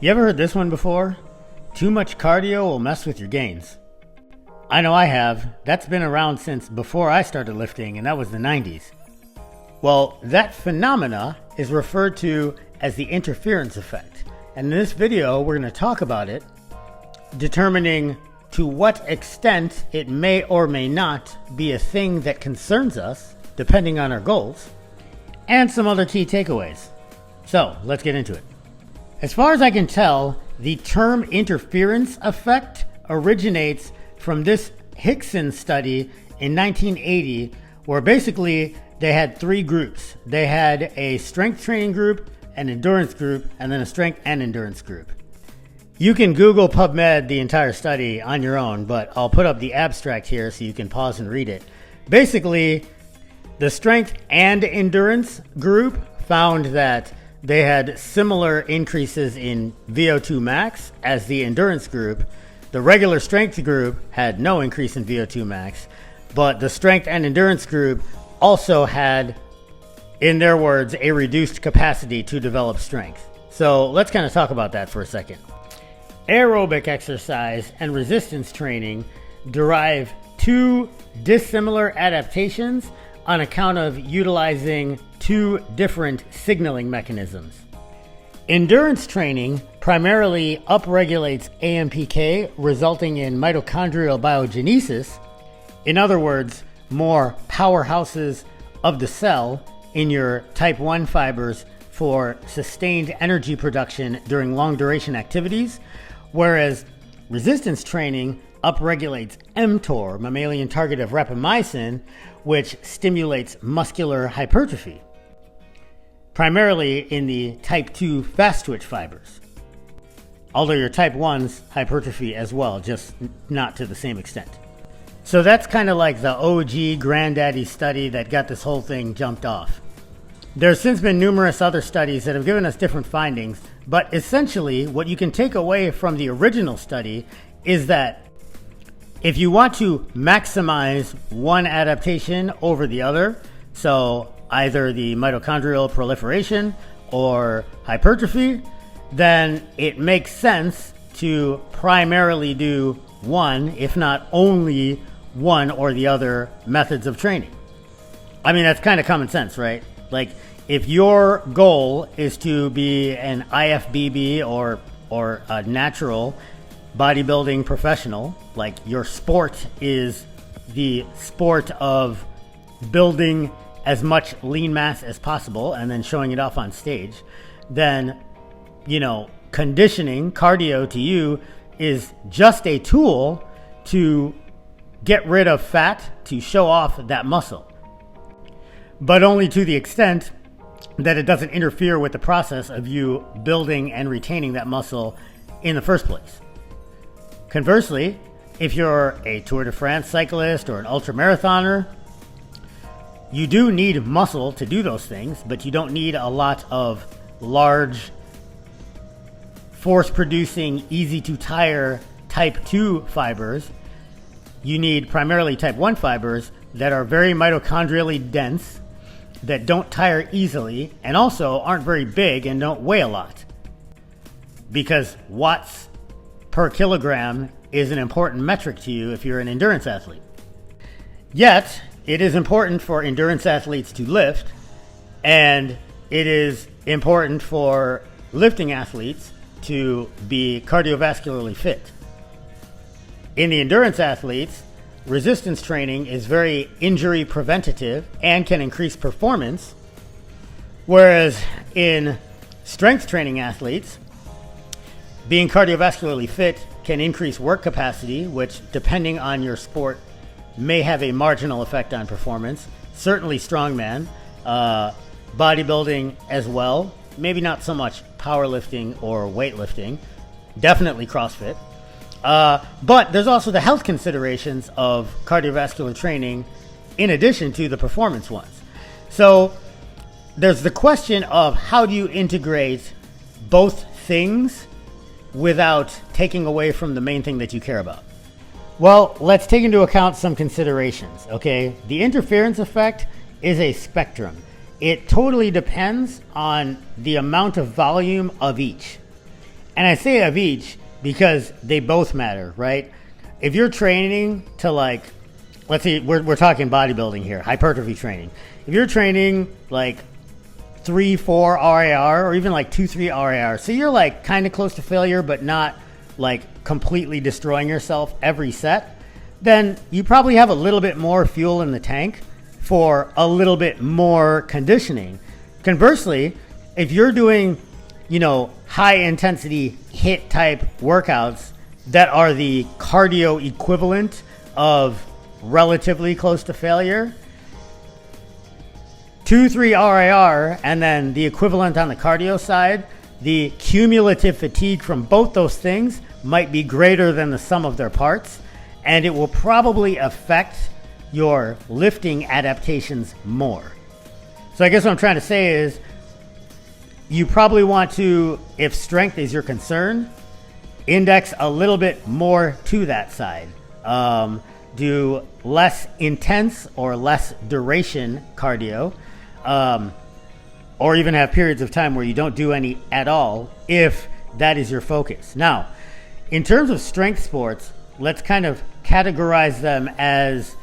You ever heard this one before? Too much cardio will mess with your gains. I know I have. That's been around since before I started lifting, and that was the 90s. Well, that phenomena is referred to as the interference effect. And in this video, we're going to talk about it, determining to what extent it may or may not be a thing that concerns us, depending on our goals, and some other key takeaways. So, let's get into it. As far as I can tell, the term interference effect originates from this Hickson study in 1980, where basically they had three groups. They had a strength training group, an endurance group, and then a strength and endurance group. You can Google PubMed the entire study on your own, but I'll put up the abstract here so you can pause and read it. Basically, the strength and endurance group found that they had similar increases in VO2 max as the endurance group. The regular strength group had no increase in VO2 max, but the strength and endurance group also had, in their words, a reduced capacity to develop strength. So let's kind of talk about that for a second. Aerobic exercise and resistance training derive two dissimilar adaptations on account of utilizing two different signaling mechanisms. Endurance training primarily upregulates AMPK, resulting in mitochondrial biogenesis. In other words, more powerhouses of the cell in your type 1 fibers for sustained energy production during long duration activities, whereas resistance training upregulates mTOR, mammalian target of rapamycin, which stimulates muscular hypertrophy, primarily in the type 2 fast twitch fibers. Although your type 1's hypertrophy as well, just not to the same extent. So that's kind of like the OG granddaddy study that got this whole thing jumped off. There's since been numerous other studies that have given us different findings, but essentially what you can take away from the original study is that if you want to maximize one adaptation over the other, so either the mitochondrial proliferation or hypertrophy, then it makes sense to primarily do one, if not only one or the other methods of training. I mean, that's kind of common sense, right? Like, if your goal is to be an IFBB or a natural bodybuilding professional, like your sport is the sport of building as much lean mass as possible and then showing it off on stage, then, conditioning, cardio to you is just a tool to get rid of fat to show off that muscle, but only to the extent that it doesn't interfere with the process of you building and retaining that muscle in the first place. Conversely, if you're a Tour de France cyclist or an ultramarathoner, you do need muscle to do those things, but you don't need a lot of large, force-producing, easy-to-tire type 2 fibers. You need primarily type 1 fibers that are very mitochondrially dense, that don't tire easily, and also aren't very big and don't weigh a lot. Because watts per kilogram is an important metric to you if you're an endurance athlete. Yet, it is important for endurance athletes to lift, and it is important for lifting athletes to be cardiovascularly fit. In the endurance athletes, resistance training is very injury preventative and can increase performance, whereas in strength training athletes, being cardiovascularly fit can increase work capacity, which, depending on your sport, may have a marginal effect on performance. Certainly strongman, bodybuilding as well, maybe not so much powerlifting or weightlifting, definitely CrossFit. But there's also the health considerations of cardiovascular training in addition to the performance ones. So there's the question of how do you integrate both things without taking away from the main thing that you care about? Well, let's take into account some considerations, okay? The interference effect is a spectrum. It totally depends on the amount of volume of each. And I say of each because they both matter, right? If you're training to like, let's see, we're talking bodybuilding here, hypertrophy training. If you're training like 3-4 RAR or even like 2-3 RAR, so you're like kind of close to failure, but not like completely destroying yourself every set, then you probably have a little bit more fuel in the tank for a little bit more conditioning. Conversely, if you're doing, high intensity HIIT type workouts that are the cardio equivalent of relatively close to failure, 2-3 RAR, and then the equivalent on the cardio side, the cumulative fatigue from both those things might be greater than the sum of their parts, and it will probably affect your lifting adaptations more. So I guess what I'm trying to say is you probably want to, if strength is your concern, index a little bit more to that side. Do less intense or less duration cardio, or even have periods of time where you don't do any at all if that is your focus. Now, in terms of strength sports, let's kind of categorize them as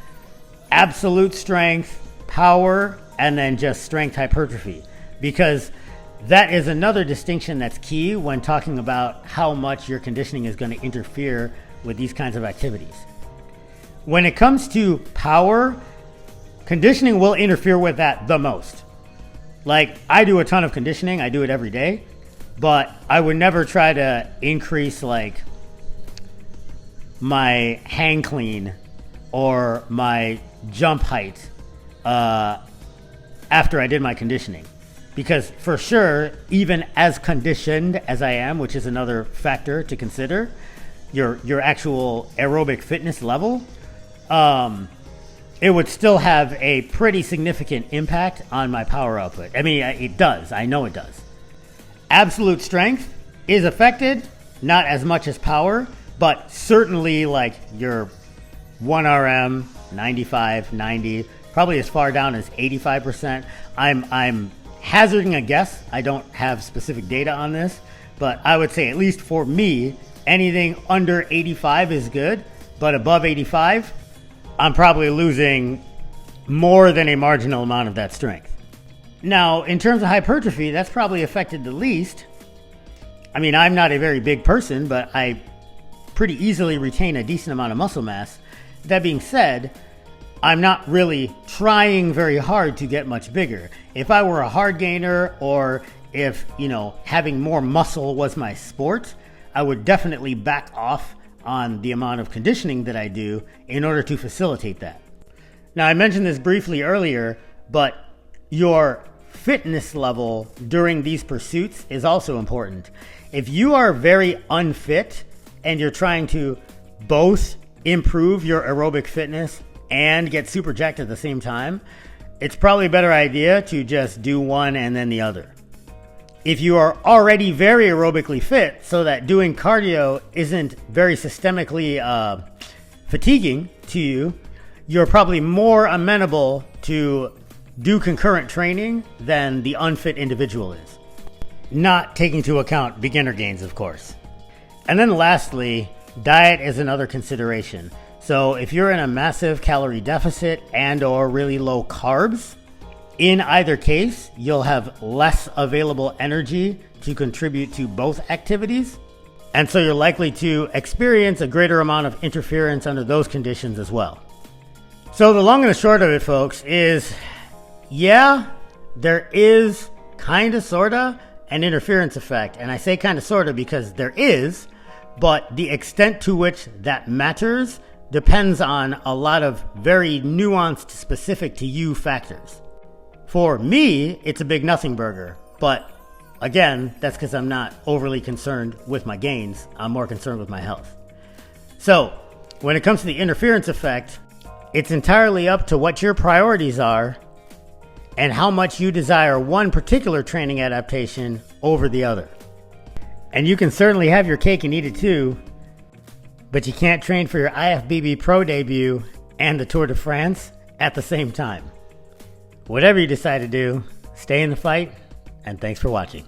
absolute strength, power, and then just strength hypertrophy, because that is another distinction that's key when talking about how much your conditioning is going to interfere with these kinds of activities. When it comes to power, conditioning will interfere with that the most. Like, I do a ton of conditioning, I do it every day, but I would never try to increase like my hang clean or my jump height after I did my conditioning. Because for sure, even as conditioned as I am, which is another factor to consider, your actual aerobic fitness level, it would still have a pretty significant impact on my power output. I mean, it does. I know it does. Absolute strength is affected, not as much as power, but certainly like your 1RM, 95, 90, probably as far down as 85%. I'm hazarding a guess. I don't have specific data on this, but I would say at least for me, anything under 85 is good, but above 85, I'm probably losing more than a marginal amount of that strength. Now, in terms of hypertrophy, that's probably affected the least. I mean, I'm not a very big person, but I pretty easily retain a decent amount of muscle mass. That being said, I'm not really trying very hard to get much bigger. If I were a hard gainer, or if, having more muscle was my sport, I would definitely back off on the amount of conditioning that I do in order to facilitate that. Now, I mentioned this briefly earlier, but your fitness level during these pursuits is also important. If you are very unfit and you're trying to both improve your aerobic fitness and get super jacked at the same time, it's probably a better idea to just do one and then the other. If you are already very aerobically fit, so that doing cardio isn't very systemically fatiguing to you, you're probably more amenable to do concurrent training than the unfit individual is. Not taking into account beginner gains, of course. And then lastly, diet is another consideration. So if you're in a massive calorie deficit and or really low carbs, in either case, you'll have less available energy to contribute to both activities. And so you're likely to experience a greater amount of interference under those conditions as well. So the long and the short of it, folks, is there is kind of, sort of, an interference effect. And I say kind of, sort of because there is, but the extent to which that matters depends on a lot of very nuanced, specific to you factors. For me, it's a big nothing burger, but again, that's because I'm not overly concerned with my gains. I'm more concerned with my health. So when it comes to the interference effect, it's entirely up to what your priorities are and how much you desire one particular training adaptation over the other. And you can certainly have your cake and eat it too, but you can't train for your IFBB Pro debut and the Tour de France at the same time. Whatever you decide to do, stay in the fight, and thanks for watching.